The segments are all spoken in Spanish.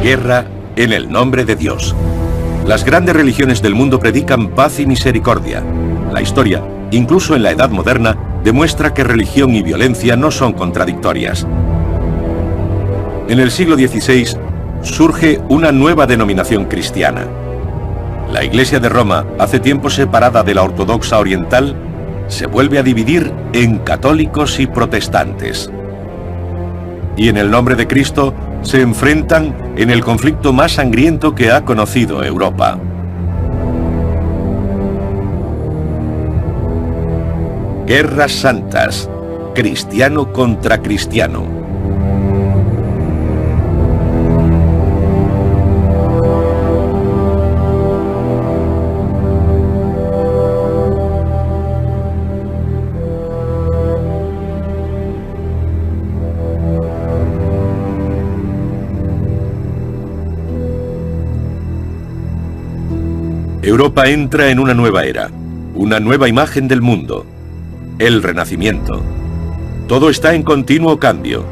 guerra en el nombre de Dios. Las grandes religiones del mundo predican paz y misericordia. La historia, incluso en la Edad Moderna, demuestra que religión y violencia no son contradictorias. En el siglo XVI surge una nueva denominación cristiana. La Iglesia de Roma, hace tiempo separada de la ortodoxa oriental, se vuelve a dividir en católicos y protestantes. Y en el nombre de Cristo se enfrentan en el conflicto más sangriento que ha conocido Europa. Guerras santas, cristiano contra cristiano. Europa entra en una nueva era, una nueva imagen del mundo, el Renacimiento. Todo está en continuo cambio.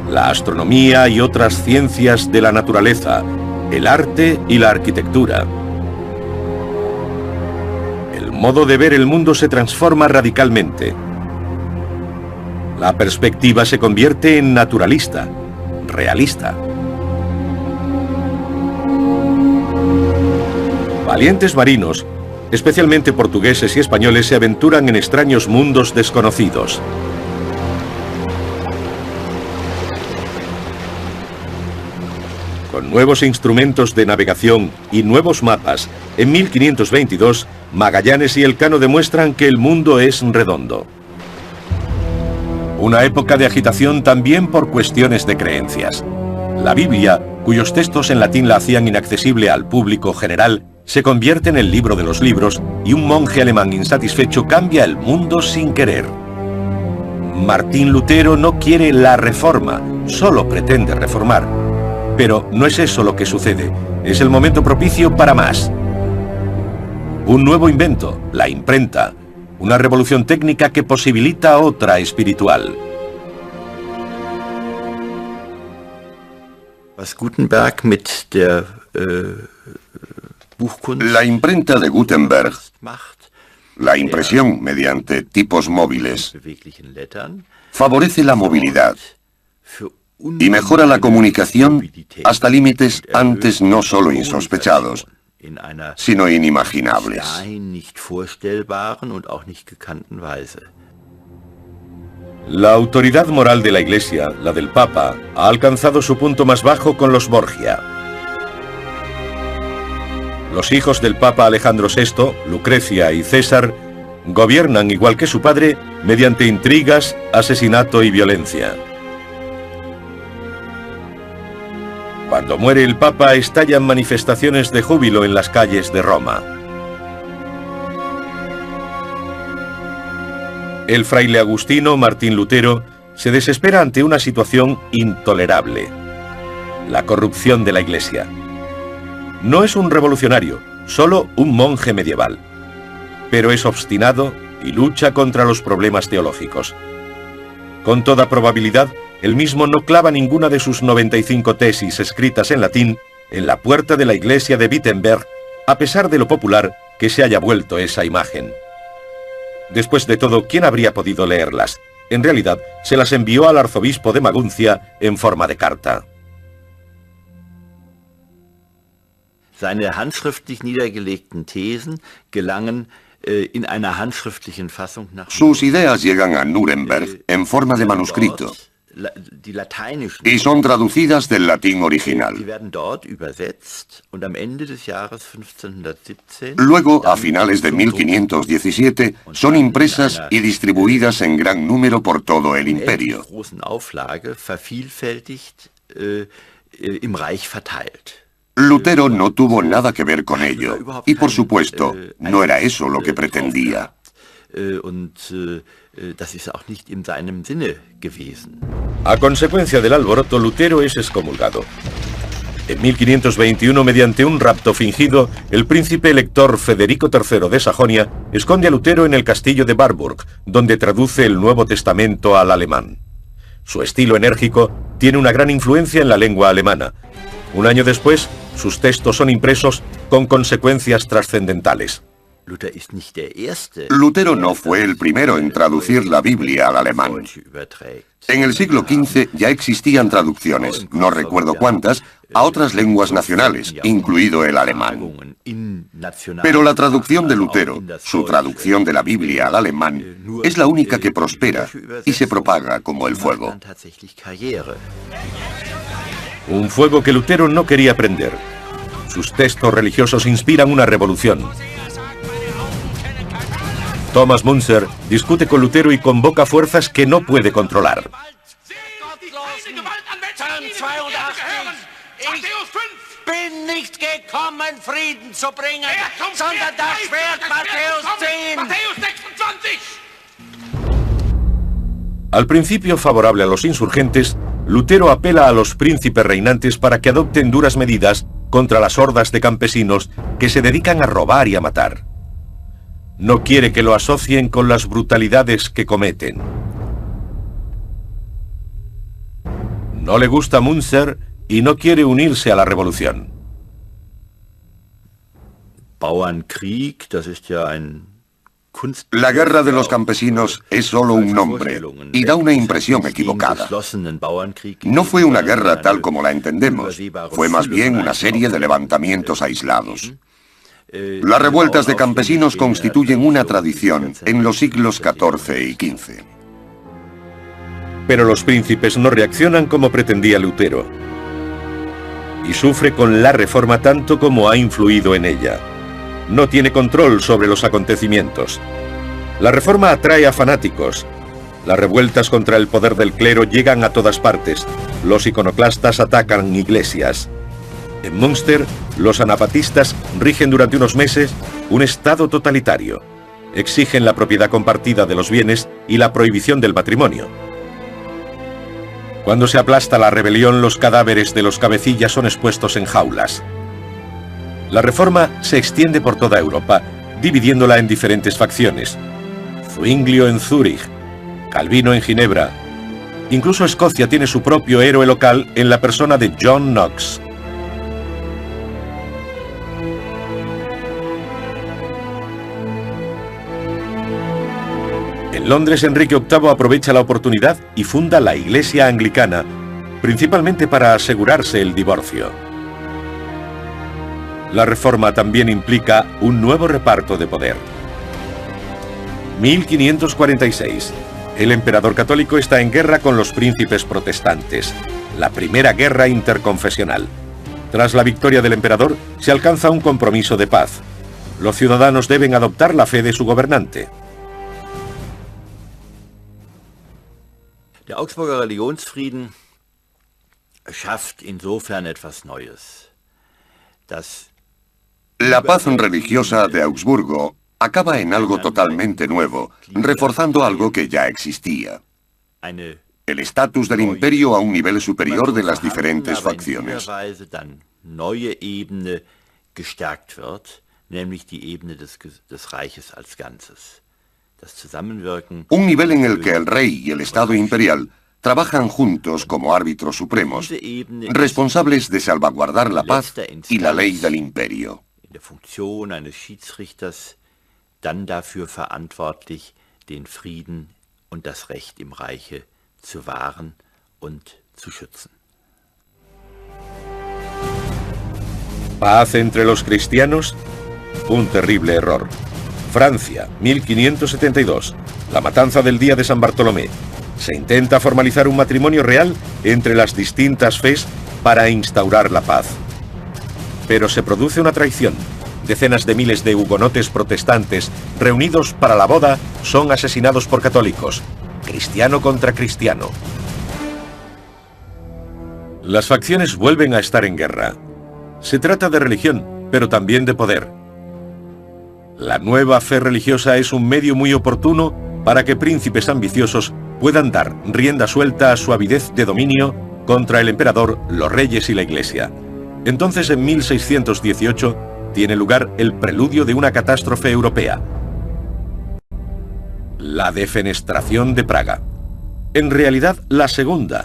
La astronomía y otras ciencias de la naturaleza, el arte y la arquitectura. El modo de ver el mundo se transforma radicalmente. La perspectiva se convierte en naturalista, realista. Valientes marinos, especialmente portugueses y españoles, se aventuran en extraños mundos desconocidos. Con nuevos instrumentos de navegación y nuevos mapas, en 1522, Magallanes y Elcano demuestran que el mundo es redondo. Una época de agitación también por cuestiones de creencias. La Biblia, cuyos textos en latín la hacían inaccesible al público general, se convierte en el libro de los libros y un monje alemán insatisfecho cambia el mundo sin querer. Martín Lutero no quiere la reforma, solo pretende reformar. Pero no es eso lo que sucede, es el momento propicio para más. Un nuevo invento, la imprenta, una revolución técnica que posibilita otra espiritual. Was Gutenberg mit der La imprenta de Gutenberg, la impresión mediante tipos móviles, favorece la movilidad y mejora la comunicación hasta límites antes no solo insospechados, sino inimaginables. La autoridad moral de la Iglesia, la del Papa, ha alcanzado su punto más bajo con los Borgia. Los hijos del Papa Alejandro VI, Lucrecia y César, gobiernan igual que su padre mediante intrigas, asesinato y violencia. Cuando muere el Papa, estallan manifestaciones de júbilo en las calles de Roma. El fraile agustino Martín Lutero se desespera ante una situación intolerable: la corrupción de la Iglesia. No es un revolucionario, solo un monje medieval, pero es obstinado y lucha contra los problemas teológicos. Con toda probabilidad, él mismo no clava ninguna de sus 95 tesis escritas en latín en la puerta de la iglesia de Wittenberg, a pesar de lo popular que se haya vuelto esa imagen. Después de todo, ¿quién habría podido leerlas? En realidad, se las envió al arzobispo de Maguncia en forma de carta. Seine handschriftlich niedergelegten Thesen gelangen in einer handschriftlichen Fassung nach... Sus ideas llegan a Nuremberg en forma de manuscrito y son traducidas del latín original. Luego, a finales de 1517, son impresas y distribuidas en gran número por todo el imperio. Lutero no tuvo nada que ver con ello, y por supuesto, no era eso lo que pretendía. A consecuencia del alboroto, Lutero es excomulgado. En 1521, mediante un rapto fingido, el príncipe elector Federico III de Sajonia esconde a Lutero en el castillo de Warburg, donde traduce el Nuevo Testamento al alemán. Su estilo enérgico tiene una gran influencia en la lengua alemana. Un año después, sus textos son impresos con consecuencias trascendentales. Lutero no fue el primero en traducir la Biblia al alemán. En el siglo XV ya existían traducciones, no recuerdo cuántas, a otras lenguas nacionales, incluido el alemán. Pero la traducción de Lutero, su traducción de la Biblia al alemán, es la única que prospera y se propaga como el fuego. Un fuego que Lutero no quería prender. Sus textos religiosos inspiran una revolución. Thomas Müntzer discute con Lutero y convoca fuerzas que no puede controlar. Al principio favorable a los insurgentes, Lutero apela a los príncipes reinantes para que adopten duras medidas contra las hordas de campesinos que se dedican a robar y a matar. No quiere que lo asocien con las brutalidades que cometen. No le gusta Müntzer y no quiere unirse a la revolución. La guerra de los campesinos es solo un nombre y da una impresión equivocada. No fue una guerra tal como la entendemos, fue más bien una serie de levantamientos aislados. Las revueltas de campesinos constituyen una tradición en los siglos XIV y XV. Pero los príncipes no reaccionan como pretendía Lutero. Y sufre con la reforma tanto como ha influido en ella. No tiene control sobre los acontecimientos. La reforma atrae a fanáticos. Las revueltas contra el poder del clero llegan a todas partes. Los iconoclastas atacan iglesias. En Münster, los anabatistas rigen durante unos meses un estado totalitario. Exigen la propiedad compartida de los bienes y la prohibición del matrimonio. Cuando se aplasta la rebelión, los cadáveres de los cabecillas son expuestos en jaulas. La reforma se extiende por toda Europa, dividiéndola en diferentes facciones. Zwinglio en Zúrich, Calvino en Ginebra. Incluso Escocia tiene su propio héroe local en la persona de John Knox. En Londres, Enrique VIII aprovecha la oportunidad y funda la Iglesia Anglicana, principalmente para asegurarse el divorcio. La reforma también implica un nuevo reparto de poder. 1546. El emperador católico está en guerra con los príncipes protestantes. La primera guerra interconfesional. Tras la victoria del emperador, se alcanza un compromiso de paz. Los ciudadanos deben adoptar la fe de su gobernante. Der Augsburger Religionsfrieden schafft insofern etwas Neues. La paz religiosa de Augsburgo acaba en algo totalmente nuevo, reforzando algo que ya existía. El estatus del imperio a un nivel superior de las diferentes facciones. Neue Ebene gestärkt wird, nämlich die Ebene des Reiches als Ganzes. Un nivel en el que el rey y el Estado imperial trabajan juntos como árbitros supremos, responsables de salvaguardar la paz y la ley del imperio. In der Funktion eines Schiedsrichters dann dafür verantwortlich, den Frieden und das Recht im Reiche zu wahren und zu schützen. ¿Paz entre los cristianos? Un terrible error. Francia, 1572. La matanza del día de San Bartolomé. Se intenta formalizar un matrimonio real entre las distintas fes para instaurar la paz. Pero se produce una traición. Decenas de miles de hugonotes protestantes reunidos para la boda son asesinados por católicos. Cristiano contra cristiano. Las facciones vuelven a estar en guerra. Se trata de religión, pero también de poder. La nueva fe religiosa es un medio muy oportuno para que príncipes ambiciosos puedan dar rienda suelta a su avidez de dominio contra el emperador, los reyes y la iglesia. Entonces, en 1618, tiene lugar el preludio de una catástrofe europea. La defenestración de Praga. En realidad, la segunda.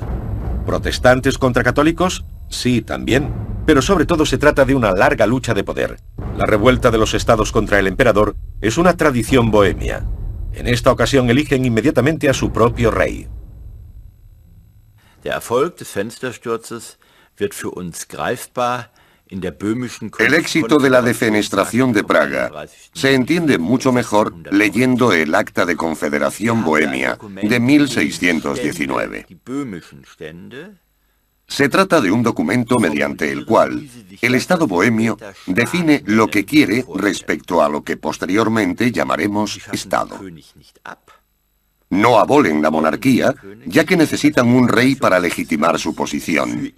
¿Protestantes contra católicos? Sí, también. pero sobre todo se trata de una larga lucha de poder. La revuelta de los estados contra el emperador es una tradición bohemia. En esta ocasión eligen inmediatamente a su propio rey. Der Erfolg des Fenstersturzes wird für uns greifbar. El éxito de la defenestración de Praga se entiende mucho mejor leyendo el Acta de Confederación Bohemia de 1619. Se trata de un documento mediante el cual el Estado bohemio define lo que quiere respecto a lo que posteriormente llamaremos Estado. No abolen la monarquía, ya que necesitan un rey para legitimar su posición.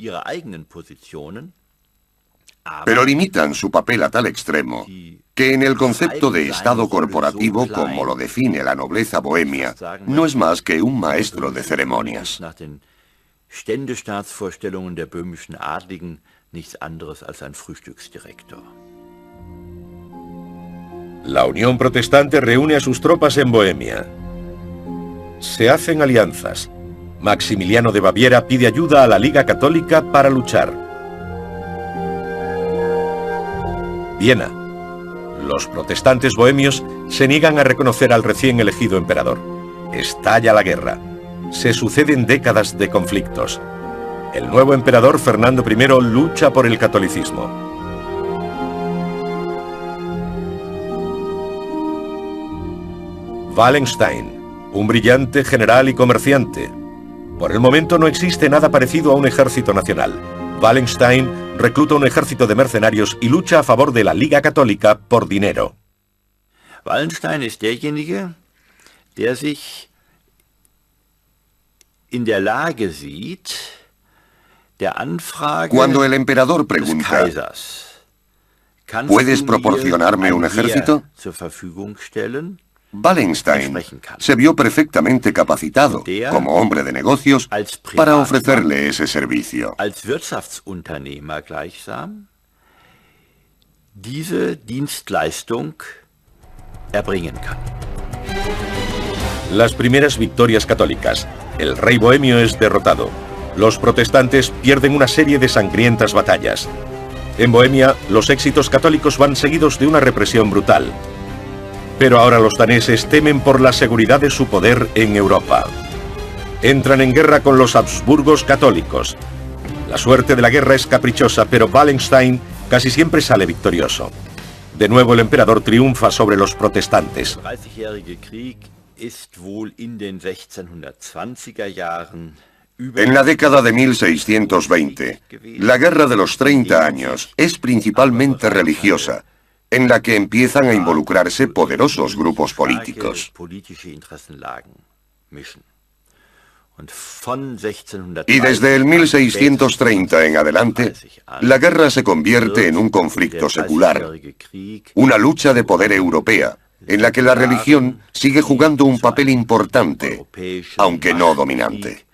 Pero limitan su papel a tal extremo que en el concepto de Estado corporativo, como lo define la nobleza bohemia, no es más que un maestro de ceremonias. La Unión Protestante reúne a sus tropas en Bohemia. Se hacen alianzas. Maximiliano de Baviera pide ayuda a la Liga Católica para luchar. Viena. Los protestantes bohemios se niegan a reconocer al recién elegido emperador. Estalla la guerra. Se suceden décadas de conflictos. El nuevo emperador Fernando I lucha por el catolicismo. Wallenstein, un brillante general y comerciante. Por el momento no existe nada parecido a un ejército nacional. Wallenstein recluta un ejército de mercenarios y lucha a favor de la Liga Católica por dinero. Wallenstein ist derjenige, der sich in der Lage sieht, der Anfrage Cuando el emperador pregunta, ¿puedes proporcionarme un ejército? Wallenstein se vio perfectamente capacitado, como hombre de negocios, para ofrecerle ese servicio. Als Wirtschaftsunternehmer gleichsam diese Dienstleistung erbringen kann. Las primeras victorias católicas. El rey bohemio es derrotado. Los protestantes pierden una serie de sangrientas batallas. En Bohemia, los éxitos católicos van seguidos de una represión brutal. Pero ahora los daneses temen por la seguridad de su poder en Europa. Entran en guerra con los Habsburgos católicos. La suerte de la guerra es caprichosa, pero Wallenstein casi siempre sale victorioso. De nuevo el emperador triunfa sobre los protestantes. En la década de 1620, la Guerra de los 30 años es principalmente religiosa, en la que empiezan a involucrarse poderosos grupos políticos. Y desde el 1630 en adelante, la guerra se convierte en un conflicto secular, una lucha de poder europea, en la que la religión sigue jugando un papel importante, aunque no dominante.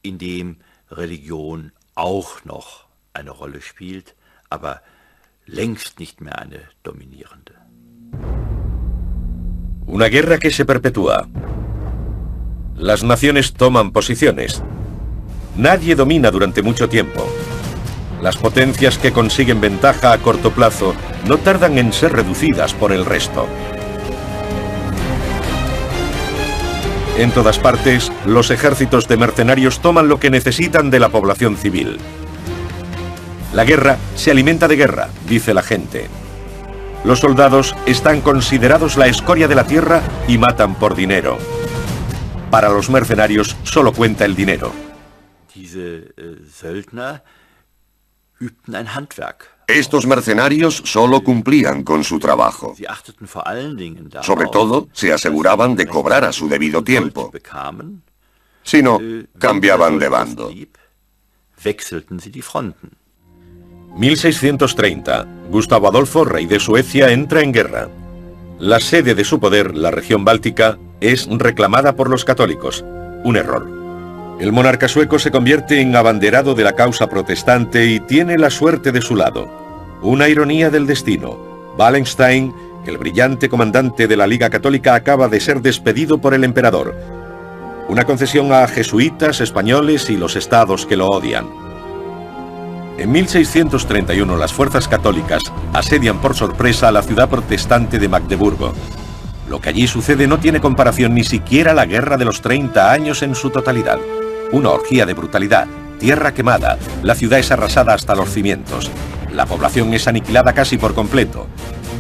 In dem Religion auch noch eine Rolle spielt, aber längst nicht mehr eine dominierende. Una guerra que se perpetúa. Las naciones toman posiciones. Nadie domina durante mucho tiempo. Las potencias que consiguen ventaja a corto plazo no tardan en ser reducidas por el resto. En todas partes, los ejércitos de mercenarios toman lo que necesitan de la población civil. La guerra se alimenta de guerra, dice la gente. Los soldados están considerados la escoria de la tierra y matan por dinero. Para los mercenarios solo cuenta el dinero. Estos mercenarios solo cumplían con su trabajo. Sobre todo, se aseguraban de cobrar a su debido tiempo. Si no, cambiaban de bando. 1630. Gustavo Adolfo, rey de Suecia, entra en guerra. La sede de su poder, la región báltica, es reclamada por los católicos. Un error. El monarca sueco se convierte en abanderado de la causa protestante y tiene la suerte de su lado. Una ironía del destino. Wallenstein, el brillante comandante de la Liga Católica, acaba de ser despedido por el emperador. Una concesión a jesuitas, españoles y los estados que lo odian. En 1631 las fuerzas católicas asedian por sorpresa la ciudad protestante de Magdeburgo. Lo que allí sucede no tiene comparación ni siquiera la Guerra de los 30 años en su totalidad. Una orgía de brutalidad, tierra quemada, la ciudad es arrasada hasta los cimientos. La población es aniquilada casi por completo.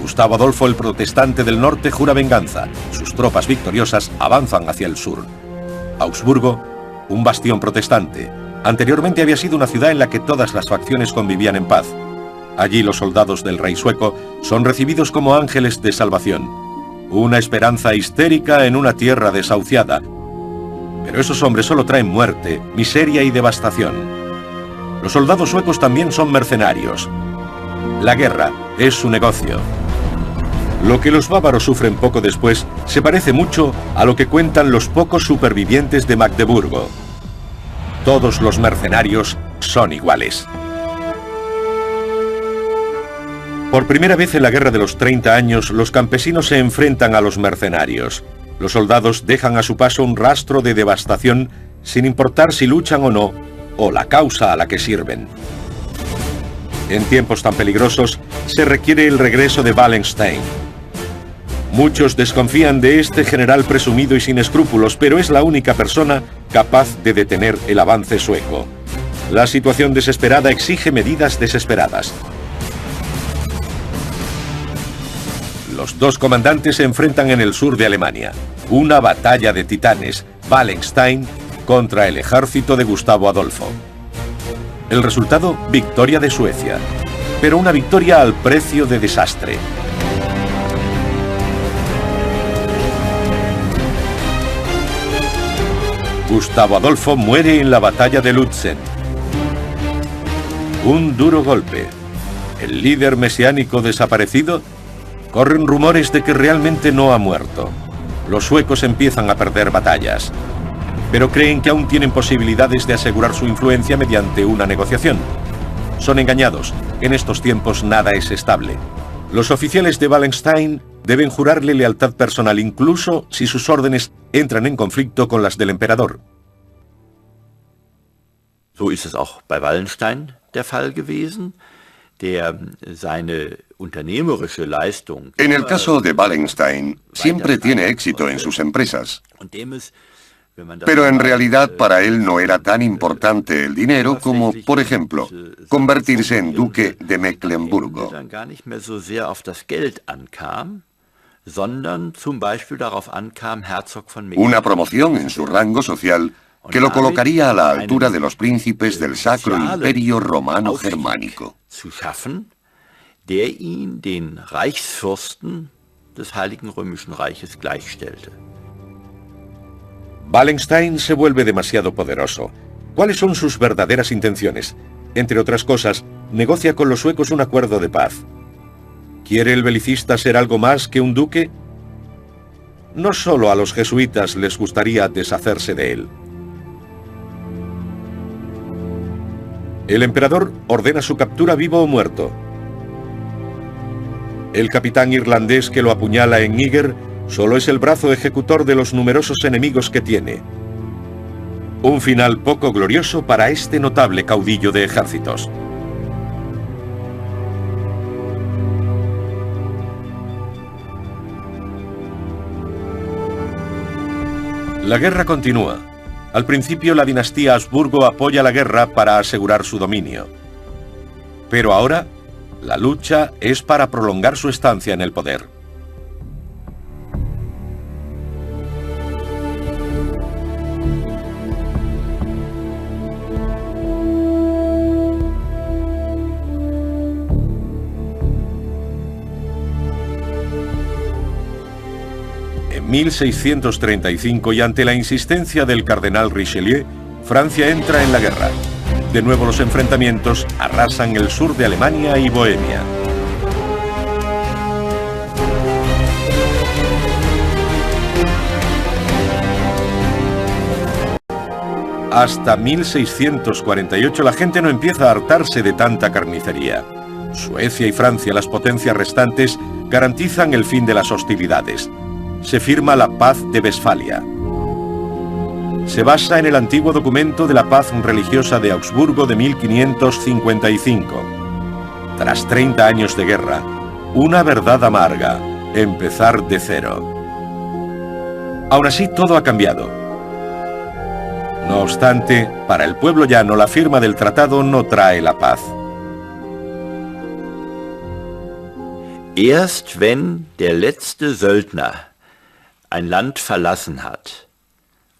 Gustavo Adolfo, el protestante del norte, jura venganza. Sus tropas victoriosas avanzan hacia el sur. Augsburgo, un bastión protestante. Anteriormente había sido una ciudad en la que todas las facciones convivían en paz. Allí los soldados del rey sueco son recibidos como ángeles de salvación. Una esperanza histérica en una tierra desahuciada. Pero esos hombres solo traen muerte, miseria y devastación. Los soldados suecos también son mercenarios. La guerra es su negocio. Lo que los bávaros sufren poco después se parece mucho a lo que cuentan los pocos supervivientes de Magdeburgo. Todos los mercenarios son iguales. Por primera vez en la Guerra de los 30 años, los campesinos se enfrentan a los mercenarios. Los soldados dejan a su paso un rastro de devastación sin importar si luchan o no, o la causa a la que sirven. En tiempos tan peligrosos, se requiere el regreso de Wallenstein. Muchos desconfían de este general presumido y sin escrúpulos, pero es la única persona capaz de detener el avance sueco. La situación desesperada exige medidas desesperadas. Los dos comandantes se enfrentan en el sur de Alemania. Una batalla de titanes, Wallenstein contra el ejército de Gustavo Adolfo. El resultado, victoria de Suecia, pero una victoria al precio de desastre. Gustavo Adolfo muere en la batalla de Lützen. Un duro golpe. El líder mesiánico desaparecido. Corren rumores de que realmente no ha muerto. Los suecos empiezan a perder batallas, pero creen que aún tienen posibilidades de asegurar su influencia mediante una negociación. Son engañados. En estos tiempos nada es estable. Los oficiales de Wallenstein deben jurarle lealtad personal incluso si sus órdenes entran en conflicto con las del emperador. So ist es auch bei Wallenstein der Fall gewesen, der seine unternehmerische Leistung. En el caso de Wallenstein, siempre tiene éxito en sus empresas. Pero en realidad para él no era tan importante el dinero como, por ejemplo, convertirse en duque de Mecklemburgo. Una promoción en su rango social que lo colocaría a la altura de los príncipes del Sacro Imperio Romano Germánico. Der ihn den Reichsfürsten des Heiligen Römischen Reiches gleichstellte. Wallenstein se vuelve demasiado poderoso. ¿Cuáles son sus verdaderas intenciones? Entre otras cosas, negocia con los suecos un acuerdo de paz. ¿Quiere el belicista ser algo más que un duque? No solo a los jesuitas les gustaría deshacerse de él. El emperador ordena su captura vivo o muerto. El capitán irlandés que lo apuñala en Níger solo es el brazo ejecutor de los numerosos enemigos que tiene. Un final poco glorioso para este notable caudillo de ejércitos. La guerra continúa. Al principio la dinastía Habsburgo apoya la guerra para asegurar su dominio. Pero ahora, la lucha es para prolongar su estancia en el poder. En 1635, y ante la insistencia del cardenal Richelieu, Francia entra en la guerra. De nuevo los enfrentamientos arrasan el sur de Alemania y Bohemia. Hasta 1648 la gente no empieza a hartarse de tanta carnicería. Suecia y Francia, las potencias restantes, garantizan el fin de las hostilidades. Se firma la Paz de Westfalia. se basa en el antiguo documento de la paz religiosa de Augsburgo de 1555. Tras 30 años de guerra, una verdad amarga, empezar de cero. Aún así, todo ha cambiado. No obstante, para el pueblo llano, la firma del tratado no trae la paz. Erst wenn der letzte Söldner ein Land verlassen hat,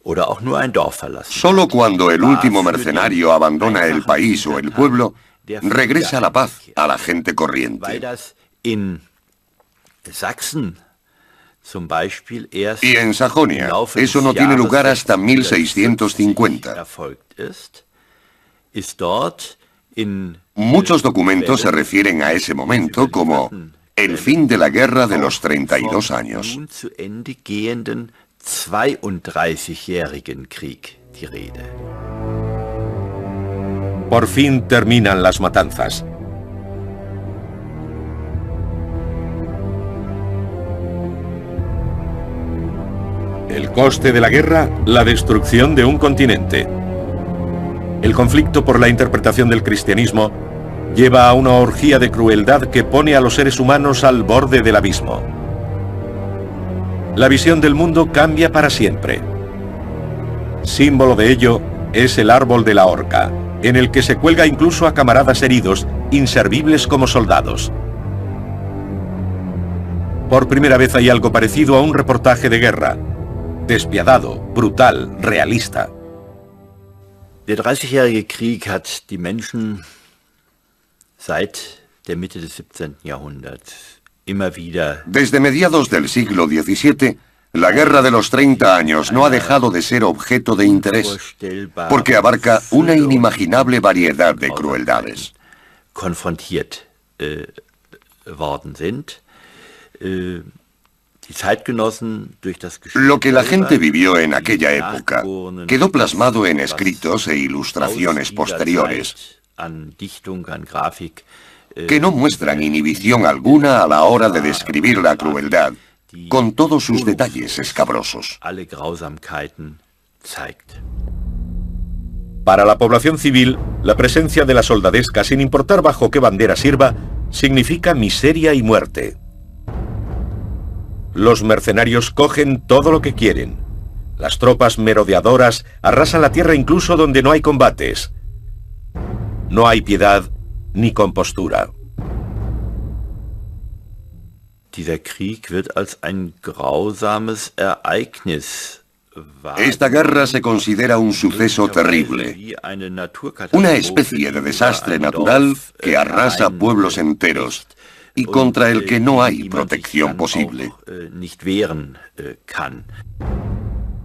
oder auch nur ein Dorf verlassen. Solo cuando el último mercenario abandona el país o el pueblo, regresa la paz a la gente corriente. Y en Sajonia, eso no tiene lugar hasta 1650. Muchos documentos se refieren a ese momento como el fin de la guerra de los 32 años. 32-jährigen Krieg die Rede. Por fin terminan las matanzas. El coste de la guerra, la destrucción de un continente. El conflicto por la interpretación del cristianismo lleva a una orgía de crueldad que pone a los seres humanos al borde del abismo. La visión del mundo cambia para siempre. Símbolo de ello es el árbol de la horca, en el que se cuelga incluso a camaradas heridos, inservibles como soldados. Por primera vez hay algo parecido a un reportaje de guerra. Despiadado, brutal, realista. Der 30-jährige Krieg hat die Menschen seit der Mitte des 17. Jahrhunderts immer wieder. Desde mediados del siglo XVII, la guerra de los 30 años no ha dejado de ser objeto de interés, porque abarca una inimaginable variedad de crueldades. Konfrontiert worden sind. Lo que la gente vivió en aquella época quedó plasmado en escritos e ilustraciones posteriores, que no muestran inhibición alguna a la hora de describir la crueldad, con todos sus detalles escabrosos. Para la población civil, la presencia de la soldadesca, sin importar bajo qué bandera sirva, significa miseria y muerte. Los mercenarios cogen todo lo que quieren. Las tropas merodeadoras arrasan la tierra incluso donde no hay combates. No hay piedad ni compostura. Dieser Krieg wird als ein grausames Ereignis wahrgenommen. Esta guerra se considera un suceso terrible, una especie de desastre natural que arrasa pueblos enteros y contra el que no hay protección posible.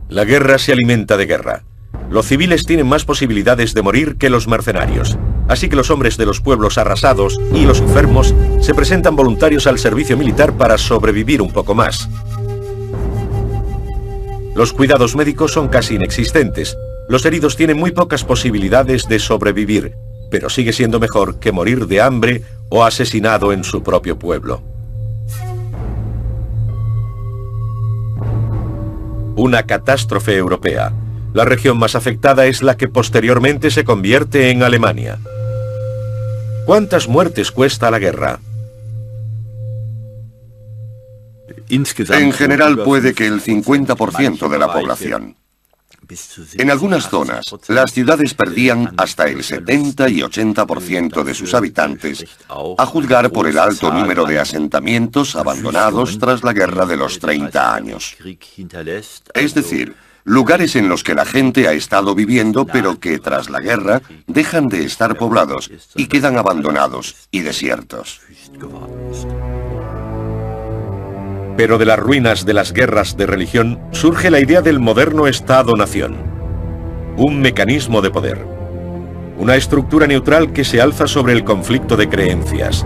La guerra se alimenta de guerra. Los civiles tienen más posibilidades de morir que los mercenarios, así que los hombres de los pueblos arrasados y los enfermos se presentan voluntarios al servicio militar para sobrevivir un poco más. Los cuidados médicos son casi inexistentes. Los heridos tienen muy pocas posibilidades de sobrevivir, pero sigue siendo mejor que morir de hambre o asesinado en su propio pueblo. Una catástrofe europea. La región más afectada es la que posteriormente se convierte en Alemania. ¿Cuántas muertes cuesta la guerra? En general puede que el 50% de la población. En algunas zonas, las ciudades perdían hasta el 70 y 80% de sus habitantes, a juzgar por el alto número de asentamientos abandonados tras la guerra de los 30 años. Es decir, lugares en los que la gente ha estado viviendo, pero que tras la guerra dejan de estar poblados y quedan abandonados y desiertos. Pero de las ruinas de las guerras de religión surge la idea del moderno Estado-nación. Un mecanismo de poder. Una estructura neutral que se alza sobre el conflicto de creencias.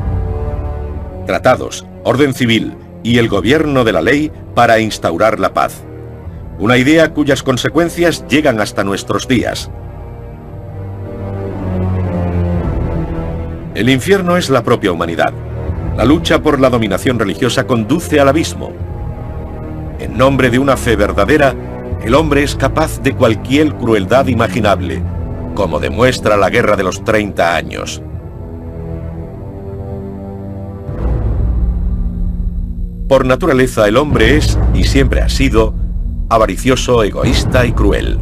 Tratados, orden civil y el gobierno de la ley para instaurar la paz. Una idea cuyas consecuencias llegan hasta nuestros días. El infierno es la propia humanidad. La lucha por la dominación religiosa conduce al abismo. En nombre de una fe verdadera, El hombre es capaz de cualquier crueldad imaginable, como demuestra la Guerra de los 30 años. Por naturaleza, el hombre es, y siempre ha sido, avaricioso, egoísta y cruel.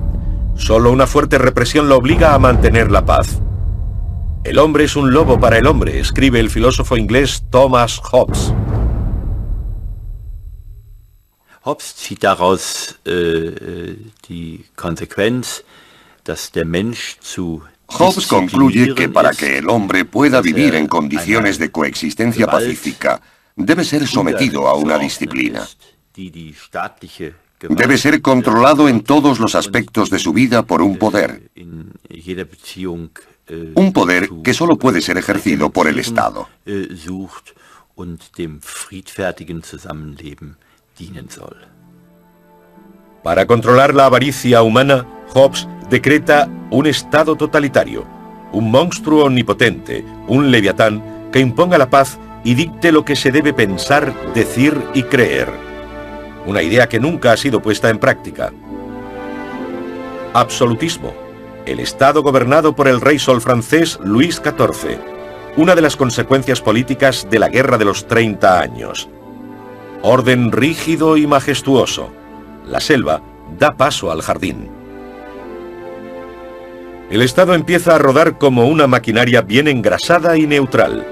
Solo una fuerte represión lo obliga a mantener la paz. El hombre es un lobo para el hombre, escribe el filósofo inglés Thomas Hobbes. Hobbes zieht daraus die Konsequenz, dass der Mensch zu Hobbes concluye que para que el hombre pueda vivir en condiciones de coexistencia pacífica, debe ser sometido a una disciplina. Debe ser controlado en todos los aspectos de su vida por un poder. Un poder que solo puede ser ejercido por el Estado. Para controlar la avaricia humana, Hobbes decreta un Estado totalitario, un monstruo omnipotente, un leviatán que imponga la paz y dicte lo que se debe pensar, decir y creer. Una idea que nunca ha sido puesta en práctica. Absolutismo. El Estado gobernado por el rey sol francés Luis XIV. Una de las consecuencias políticas de la Guerra de los 30 años. Orden rígido y majestuoso. La selva da paso al jardín. El Estado empieza a rodar como una maquinaria bien engrasada y neutral.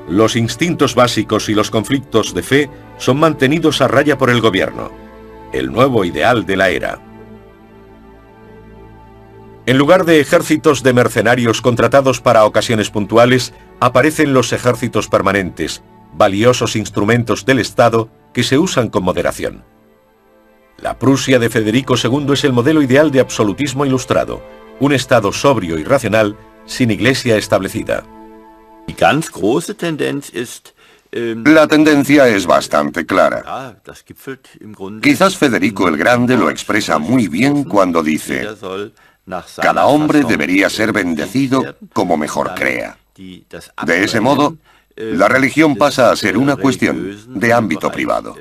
Los instintos básicos y los conflictos de fe son mantenidos a raya por el gobierno, el nuevo ideal de la era. En lugar de ejércitos de mercenarios contratados para ocasiones puntuales, aparecen los ejércitos permanentes, valiosos instrumentos del Estado que se usan con moderación. La Prusia de Federico II es el modelo ideal de absolutismo ilustrado, un Estado sobrio y racional sin iglesia establecida. La tendencia es bastante clara. Quizás Federico el Grande lo expresa muy bien cuando dice: cada hombre debería ser bendecido como mejor crea. De ese modo, la religión pasa a ser una cuestión de ámbito privado.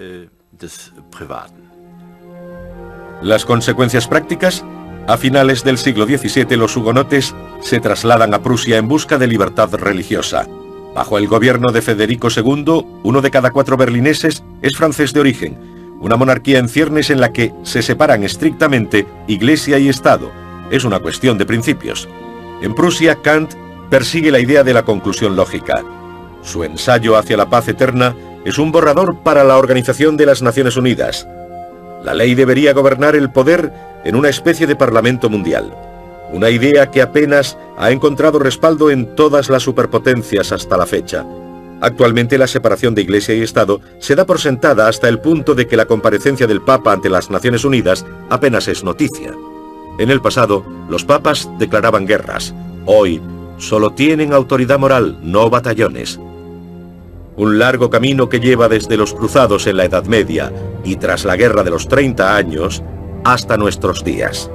Las consecuencias prácticas: a finales del siglo XVII los hugonotes se trasladan a Prusia en busca de libertad religiosa. Bajo el gobierno de Federico II, 1 de cada 4 berlineses es francés de origen, una monarquía en ciernes en la que se separan estrictamente Iglesia y Estado. Es una cuestión de principios. En Prusia, Kant persigue la idea de la conclusión lógica. Su ensayo hacia la paz eterna es un borrador para la Organización de las Naciones Unidas. La ley debería gobernar el poder en una especie de parlamento mundial. Una idea que apenas ha encontrado respaldo en todas las superpotencias hasta la fecha. Actualmente la separación de Iglesia y Estado se da por sentada hasta el punto de que la comparecencia del Papa ante las Naciones Unidas apenas es noticia. En el pasado, los papas declaraban guerras. Hoy, solo tienen autoridad moral, no batallones. Un largo camino que lleva desde los cruzados en la Edad Media y tras la Guerra de los 30 años hasta nuestros días.